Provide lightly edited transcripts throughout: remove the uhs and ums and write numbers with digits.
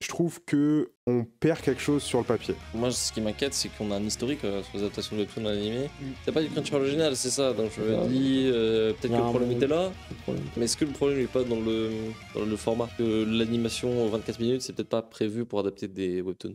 je trouve que on perd quelque chose sur le papier. Moi, ce qui m'inquiète, c'est qu'on a un historique sur les adaptations de webtoon à l'animé. C'est pas du Crunchyroll original, c'est ça. Donc je me dis, peut-être que le problème était là. Mais est-ce que le problème n'est pas dans le format? Que l'animation 24 minutes, c'est peut-être pas prévu pour adapter des webtoons.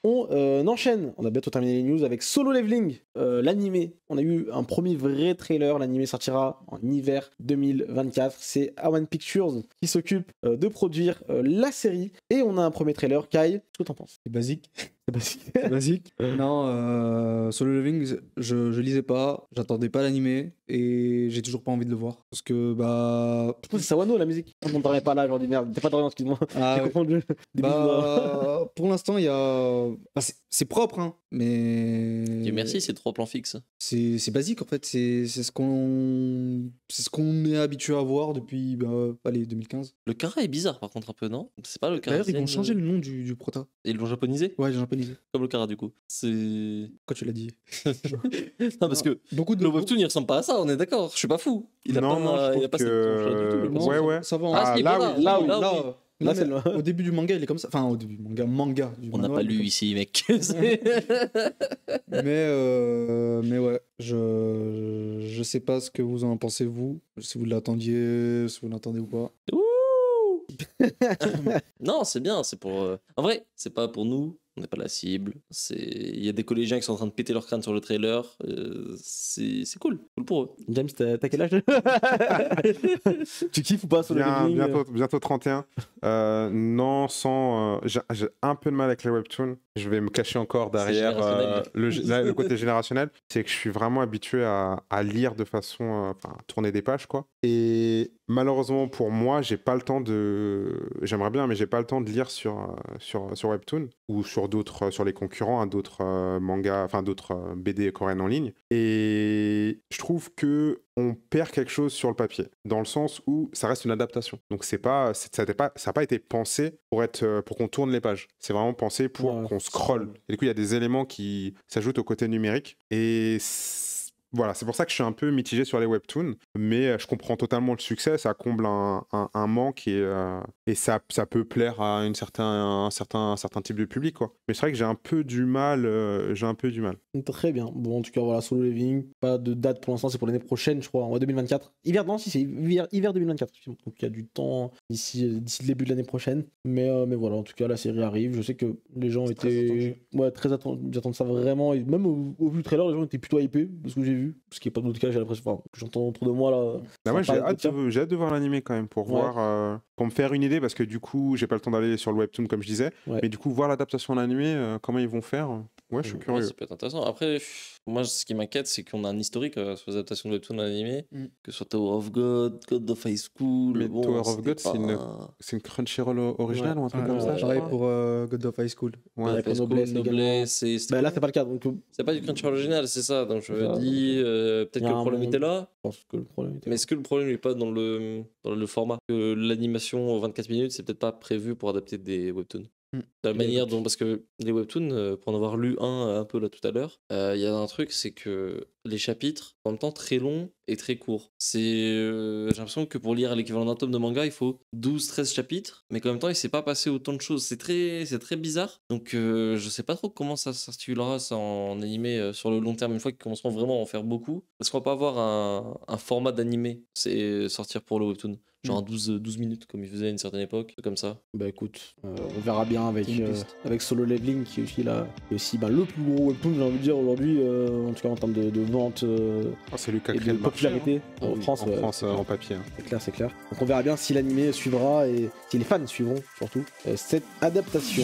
On enchaîne, on a bientôt terminé les news avec Solo Leveling, l'animé. On a eu un premier vrai trailer, l'animé sortira en hiver 2024. C'est A1 Pictures qui s'occupe de produire la série. Et on a un premier trailer. Kai, qu'est-ce que t'en penses? C'est basique. C'est basique. C'est basique. Non, Solo Leveling, je lisais pas, j'attendais pas l'animé et j'ai toujours pas envie de le voir. Parce que bah. C'est Sawano la musique. On n'entendrait pas là, genre dis merde. T'es pas d'Orient, excuse-moi. Ah, J'ai ouais. confondu. Bah, pour l'instant, il y a. Bah, c'est propre, hein, mais. Dieu merci, c'est 3 plans fixes. C'est basique en fait, c'est ce qu'on est habitué à voir depuis allez, 2015. Le Kara est bizarre par contre un peu, non? C'est pas le Kara. D'ailleurs, ils vont changer le nom du prota. Et ils l'ont japonisé? Ouais, j'ai japonisé. Comme le Kara du coup. C'est. Quand tu l'as dit. Non, parce que beaucoup de le webtoon il ressemble pas à ça, on est d'accord, je suis pas fou. Il a Non, pas, non, je il a trouve pas cette que- tronche-là du tout. le Non, personnage. ouais. ça va. Ah, si, là, voilà, oui. là, oui. Là, c'est mais au début du manga, il est comme ça. Enfin, au début du manga. Du On n'a manga, pas il est lu comme ici, mec. Mais ouais, je sais pas ce que vous en pensez vous, si vous l'attendiez, si vous l'attendez ou pas. Ouh. Non, c'est bien, c'est pour. En vrai, c'est pas pour nous, on n'est pas la cible. Il y a des collégiens qui sont en train de péter leur crâne sur le trailer. C'est cool pour eux. James, t'as quel âge? Tu kiffes ou pas Solo Leveling? Bientôt 31. Non, sans. J'ai un peu de mal avec les webtoons. Je vais me cacher encore derrière le côté générationnel. C'est que je suis vraiment habitué à lire de façon. Enfin, tourner des pages, quoi. Et malheureusement pour moi, j'ai pas le temps de. J'aimerais bien, mais j'ai pas le temps de lire sur webtoon ou sur les concurrents, hein, d'autres mangas, enfin d'autres BD coréennes en ligne. Et je trouve que on perd quelque chose sur le papier, dans le sens où ça reste une adaptation. Donc ça n'a pas été pensé pour qu'on tourne les pages. C'est vraiment pensé pour qu'on scrolle. Et du coup, il y a des éléments qui s'ajoutent au côté numérique. Et voilà, c'est pour ça que je suis un peu mitigé sur les webtoons, mais je comprends totalement le succès, ça comble un manque et ça peut plaire à un certain type de public, quoi. Mais c'est vrai que j'ai un peu du mal. Très bien. Bon, en tout cas, voilà, Solo Leveling. Pas de date pour l'instant, c'est pour l'année prochaine, je crois, en 2024. Hiver, non, si, c'est hiver 2024. Donc il y a du temps d'ici le début de l'année prochaine. Mais voilà, en tout cas, la série arrive. Je sais que les gens étaient très attendus. Ils attendent ça vraiment. Et même au vu du trailer, les gens étaient plutôt hypés de ce que j'ai vu. Ce qui n'est pas d'autre cas, j'ai l'impression. Enfin, j'entends autour de moi là. Bah ouais, j'ai hâte de voir l'animé quand même pour voir, pour me faire une idée, parce que du coup, j'ai pas le temps d'aller sur le webtoon comme je disais. Mais du coup, voir l'adaptation en animé, comment ils vont faire. Ouais, je suis curieux. Ça peut être intéressant. Après, moi, ce qui m'inquiète, c'est qu'on a un historique sur les adaptations de webtoon en animé, que ce soit Tower of God, God of High School. Mais bon, Tower of God, pas... c'est une Crunchyroll originale ou un truc comme ça, je pareil crois. pour God of High School. Ouais, Avec Noblesse Noblesse, bah, là, c'est pas le cas. Donc, c'est pas du Crunchyroll original, c'est ça. Donc je me dis, peut-être que le problème était là. Je pense que le problème était Mais est-ce que le problème n'est pas dans le format? Que l'animation 24 minutes, c'est peut-être pas prévu pour adapter des webtoons. De la manière dont, parce que les webtoons, pour en avoir lu un peu là tout à l'heure, il y a un truc, c'est que les chapitres, en même temps très longs et très courts. J'ai l'impression que pour lire l'équivalent d'un tome de manga, il faut 12-13 chapitres, mais qu'en même temps, il s'est pas passé autant de choses. C'est très bizarre. Donc, je sais pas trop comment ça s'articulera ça en animé sur le long terme, une fois qu'ils commenceront vraiment à en faire beaucoup. Parce qu'on va pas avoir un format d'animé, c'est sortir pour le webtoon. Genre 12 minutes, comme ils faisaient à une certaine époque, comme ça. Bah écoute, on verra bien avec Solo Leveling, qui est aussi là, et aussi le plus gros webtoon, j'ai envie de dire, aujourd'hui, en tout cas en termes de vente c'est lui qui a et créé de le marché, popularité en France. En papier. C'est clair. Donc on verra bien si l'animé suivra et si les fans suivront surtout cette adaptation.